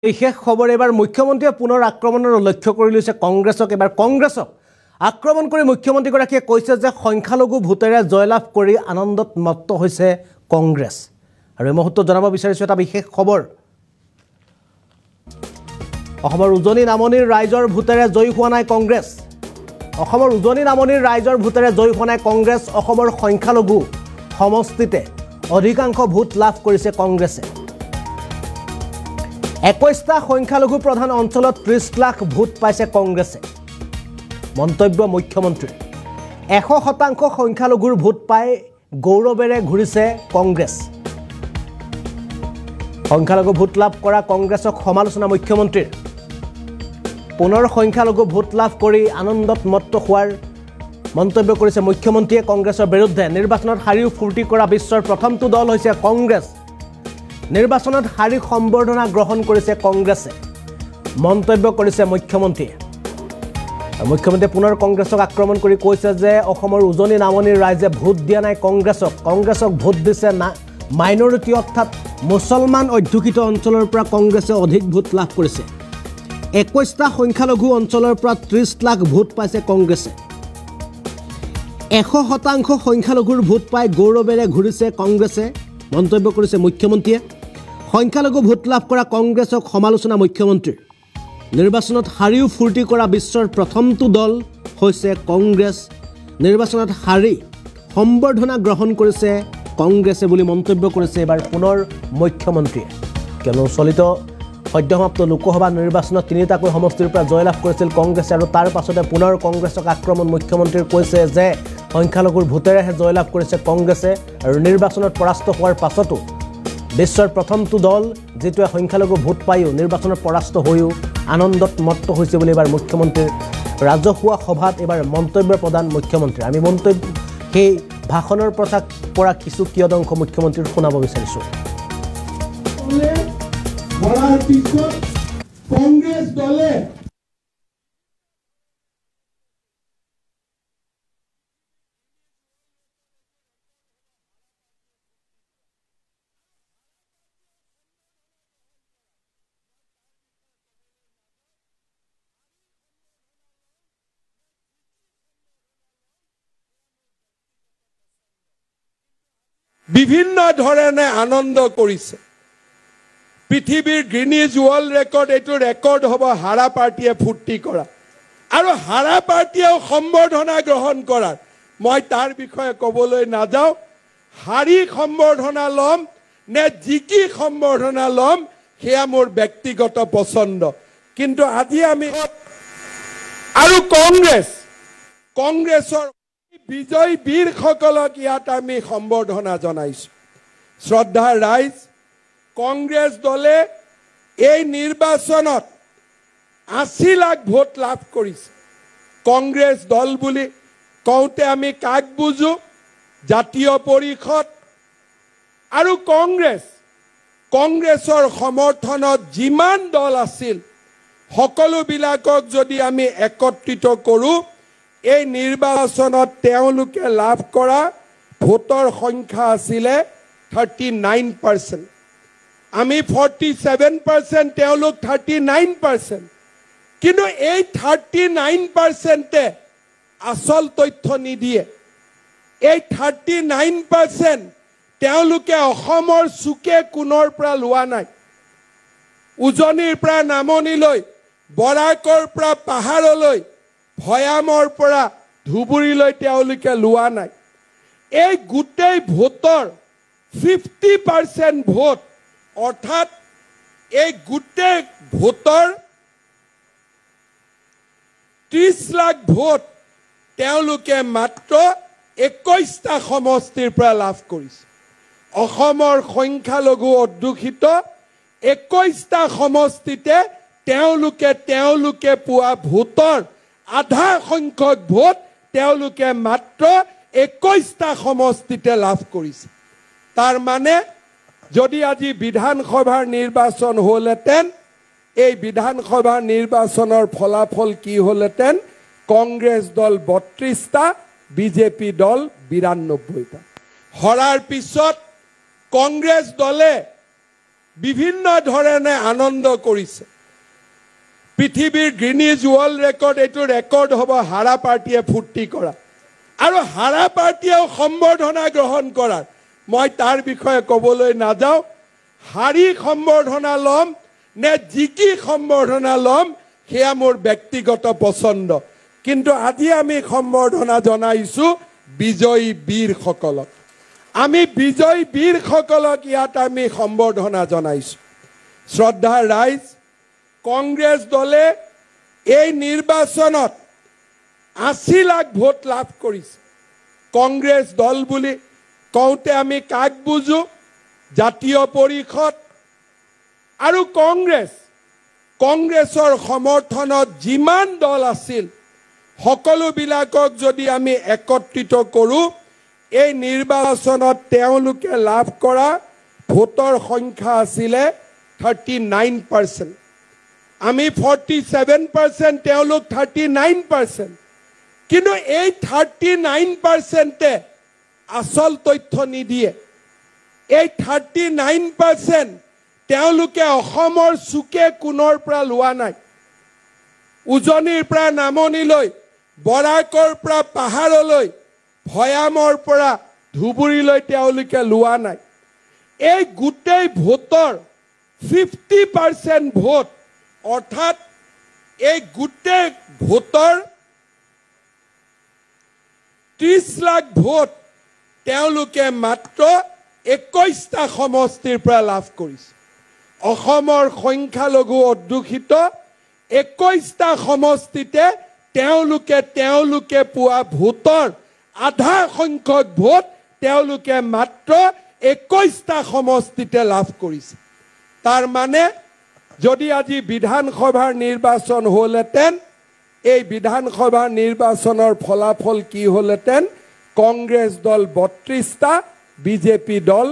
বিশেষ খবৰ এবাৰ মুখ্যমন্ত্ৰীয়ে পুনৰ আক্ৰমণৰ লক্ষ্য কৰি লৈছে কংগ্ৰেছক। এবাৰ কংগ্ৰেছক আক্ৰমণ কৰি মুখ্যমন্ত্ৰীগৰাকীয়ে কৈছে যে সংখ্যালঘু ভোটেৰে জয়লাভ কৰি আনন্দত মত্ত হৈছে কংগ্ৰেছ। আৰু এই মুহূৰ্তত জনাব বিচাৰিছোঁ এটা বিশেষ খবৰ। অসমৰ উজনি নামনিৰ ৰাইজৰ ভোটেৰে জয়ী হোৱা নাই কংগ্ৰেছ। অসমৰ উজনি নামনিৰ ৰাইজৰ ভোটেৰে জয়ী হোৱা নাই কংগ্ৰেছ। অসমৰ সংখ্যালঘু সমষ্টিতে অধিকাংশ ভোট লাভ কৰিছে কংগ্ৰেছে। 21টা সংখ্যালঘু প্ৰধান অঞ্চলত 30 লাখ ভোট পাইছে কংগ্ৰেছে। মন্তব্য মুখ্যমন্ত্ৰীৰ। 100% সংখ্যালঘুৰ ভোট পাই গৌৰৱেৰে ঘূৰিছে কংগ্ৰেছ। সংখ্যালঘু ভোট লাভ কৰা কংগ্ৰেছক সমালোচনা মুখ্যমন্ত্ৰীৰ। পুনৰ সংখ্যালঘু ভোট লাভ কৰি আনন্দত মত্ত হোৱাৰ মন্তব্য কৰিছে মুখ্যমন্ত্ৰীয়ে কংগ্ৰেছৰ বিৰুদ্ধে। নিৰ্বাচনত হাৰিও ফূৰ্তি কৰা বিশ্বৰ প্ৰথমটো দল হৈছে কংগ্ৰেছ। নিৰ্বাচনত হাৰি সম্বৰ্ধনা গ্ৰহণ কৰিছে কংগ্ৰেছে, মন্তব্য কৰিছে মুখ্যমন্ত্ৰীয়ে। মুখ্যমন্ত্ৰীয়ে পুনৰ কংগ্ৰেছক আক্ৰমণ কৰি কৈছে যে অসমৰ উজনি নামনিৰ ৰাইজে ভোট দিয়া নাই কংগ্ৰেছক। কংগ্ৰেছক ভোট দিছে মাইনৰিটি অৰ্থাৎ মুছলমান অধ্যুষিত অঞ্চলৰ পৰা কংগ্ৰেছে অধিক ভোট লাভ কৰিছে। 21টা সংখ্যালঘু অঞ্চলৰ পৰা 30 লাখ ভোট পাইছে কংগ্ৰেছে। 100% সংখ্যালঘুৰ ভোট পাই গৌৰৱেৰে ঘূৰিছে কংগ্ৰেছে, মন্তব্য কৰিছে মুখ্যমন্ত্ৰীয়ে। সংখ্যালঘু ভোট লাভ কৰা কংগ্ৰেছক সমালোচনা মুখ্যমন্ত্ৰীৰ। নিৰ্বাচনত হাৰিও ফূৰ্তি কৰা বিশ্বৰ প্ৰথমটো দল হৈছে কংগ্ৰেছ। নিৰ্বাচনত হাৰি সম্বৰ্ধনা গ্ৰহণ কৰিছে কংগ্ৰেছে বুলি মন্তব্য কৰিছে এবাৰ পুনৰ মুখ্যমন্ত্ৰীয়ে। কিয়নো চলিত সদ্যসমাপ্ত লোকসভা নিৰ্বাচনত 3টাকৈ সমষ্টিৰ পৰা জয়লাভ কৰিছিল কংগ্ৰেছে, আৰু তাৰ পাছতে পুনৰ কংগ্ৰেছক আক্ৰমণ মুখ্যমন্ত্ৰীৰ কৈছে যে সংখ্যালঘুৰ ভোটেৰেহে জয়লাভ কৰিছে কংগ্ৰেছে। আৰু নিৰ্বাচনত পৰাস্ত হোৱাৰ পাছতো বিশ্বৰ প্ৰথমটো দল যিটোৱে সংখ্যালঘু ভোট পায়ো নিৰ্বাচনত পৰাস্ত হৈও আনন্দত মত্ত হৈছে বুলি এবাৰ মুখ্যমন্ত্ৰীৰ ৰাজহুৱা সভাত এবাৰ মন্তব্য প্ৰদান মুখ্যমন্ত্ৰী। আমি সেই ভাষণৰ পৰা কিছু কিয়দংশ মুখ্যমন্ত্ৰীৰ শুনাব বিচাৰিছোঁ। কংগ্ৰেছ দলে বিভিন্ন ধৰণে আনন্দ কৰিছে। পৃথিৱীৰ গ্ৰীনিজ ৱৰ্ল্ড ৰেকৰ্ড, এইটো ৰেকৰ্ড হ'ব হাৰা পাৰ্টীয়ে ফূৰ্তি কৰা আৰু হাৰা পাৰ্টীয়েও সম্বৰ্ধনা গ্ৰহণ কৰাৰ। মই তাৰ বিষয়ে ক'বলৈ নাযাওঁ। হাৰি সম্বৰ্ধনা ল'ম নে জিকি সম্বৰ্ধনা ল'ম সেয়া মোৰ ব্যক্তিগত পচন্দ। কিন্তু আজি আমি আৰু কংগ্ৰেছৰ বিজয়ী বীৰসকলক ইয়াত আমি সম্বৰ্ধনা জনাইছোঁ। শ্ৰদ্ধাৰ ৰাইজ, কংগ্ৰেছ দলে এই নিৰ্বাচনত 80 লাখ ভোট লাভ কৰিছে। কংগ্ৰেছ দল বুলি কওঁতে আমি কাক বুজো? জাতীয় পৰিষদ আৰু কংগ্ৰেছৰ সমৰ্থনত যিমান দল আছিল সকলোবিলাকক যদি আমি একত্ৰিত কৰোঁ, এই নিৰ্বাচনত তেওঁলোকে লাভ কৰা ভোটৰ সংখ্যা আছিলে 39%। আমি 47%, তেওঁলোক 39%। কিন্তু এই 39%-এ আচল তথ্য নিদিয়ে। এই 39% তেওঁলোকে অসমৰ চুকে কোণৰ পৰা লোৱা নাই। উজনিৰ পৰা নামনিলৈ, বৰাকৰ পৰা পাহাৰলৈ, ভৈয়ামৰ পৰা ধুবুৰীলৈ তেওঁলোকে লোৱা নাই। এই গোটেই ভোটৰ 50% ভোট, অৰ্থাৎ এই গোটেই ভোটৰ 30 লাখ ভোট তেওঁলোকে মাত্ৰ 21টা সমষ্টিৰ পৰা লাভ কৰিছে। অসমৰ সংখ্যালঘু অধ্যুষিত 21টা সমষ্টিতে তেওঁলোকে পোৱা ভোটৰ আধা সংখ্যক ভোট তেওঁলোকে মাত্ৰ 21টা সমষ্টিতে লাভ কৰিছে। তাৰ মানে যদি আজি বিধানসভাৰ নিৰ্বাচন হ'লহেঁতেন, এই বিধানসভাৰ নিৰ্বাচনৰ ফলাফল কি হ'লহেঁতেন? কংগ্ৰেছ দল 32টা, বিজেপি দল 92টা। হৰাৰ পিছত কংগ্ৰেছ দলে বিভিন্ন ধৰণে আনন্দ কৰিছে পৃথিৱীৰ গ্ৰিনিজ ৱৰ্ল্ড ৰেকৰ্ড এইটো ৰেকৰ্ড হ'ব হাৰা পাৰ্টিয়ে ফূৰ্তি কৰা আৰু হাৰা পাৰ্টিয়েও সম্বৰ্ধনা গ্ৰহণ কৰাৰ মই তাৰ বিষয়ে ক'বলৈ নাযাওঁ হাৰি সম্বৰ্ধনা ল'ম নে জিকি সম্বৰ্ধনা ল'ম সেয়া মোৰ ব্যক্তিগত পছন্দ কিন্তু আজি আমি সম্বৰ্ধনা জনাইছোঁ বিজয়ী বীৰসকলক আমি বিজয়ী বীৰসকলক ইয়াত আমি সম্বৰ্ধনা জনাইছোঁ শ্ৰদ্ধাৰ ৰাইজ কংগ্ৰেছ দলে এই নিৰ্বাচনত 80 লাখ ভোট লাভ কৰিছে কংগ্ৰেছ দল বুলি কওঁতে আমি কাক বুজো জাতীয় পৰিষদ আৰু কংগ্ৰেছৰ সমৰ্থনত যিমান দল আছিল সকলোবিলাকক যদি আমি একত্ৰিত কৰোঁ এই নিৰ্বাচনত তেওঁলোকে লাভ কৰা ভোটৰ সংখ্যা আছিলে 39% আমি 47% তেওঁলোক 39% কিন্তু এই 39%তে আসল তথ্য নিদিয়ে এই 39% তেওঁলোকে অসমৰ চুকে কোণৰ পৰা লোৱা নাই উজনিৰ পৰা নামনিলৈ বৰাকৰ পৰা পাহাৰলৈ ভয়ামৰ পৰা ধুবুৰীলৈ তেওঁলোকে লোৱা নাই এই গোটেই ভোটৰ 50% ভোট অৰ্থাৎ এই গোটেই ভোটৰ 30 লাখ ভোট তেওঁলোকে মাত্ৰ 21টা সমষ্টিৰ পৰা লাভ কৰিছে অসমৰ সংখ্যালঘু অধ্যুষিত 21টা সমষ্টিতে তেওঁলোকে পোৱা ভোটৰ আধা সংখ্যক ভোট তেওঁলোকে মাত্ৰ 21টা সমষ্টিতে লাভ কৰিছে তাৰ মানে যদি আজি বিধানসভাৰ নিৰ্বাচন হ'লহেঁতেন এই বিধানসভাৰ নিৰ্বাচনৰ ফলাফল কি হ'লহেঁতেন কংগ্ৰেছ দল 32টা বিজেপি দল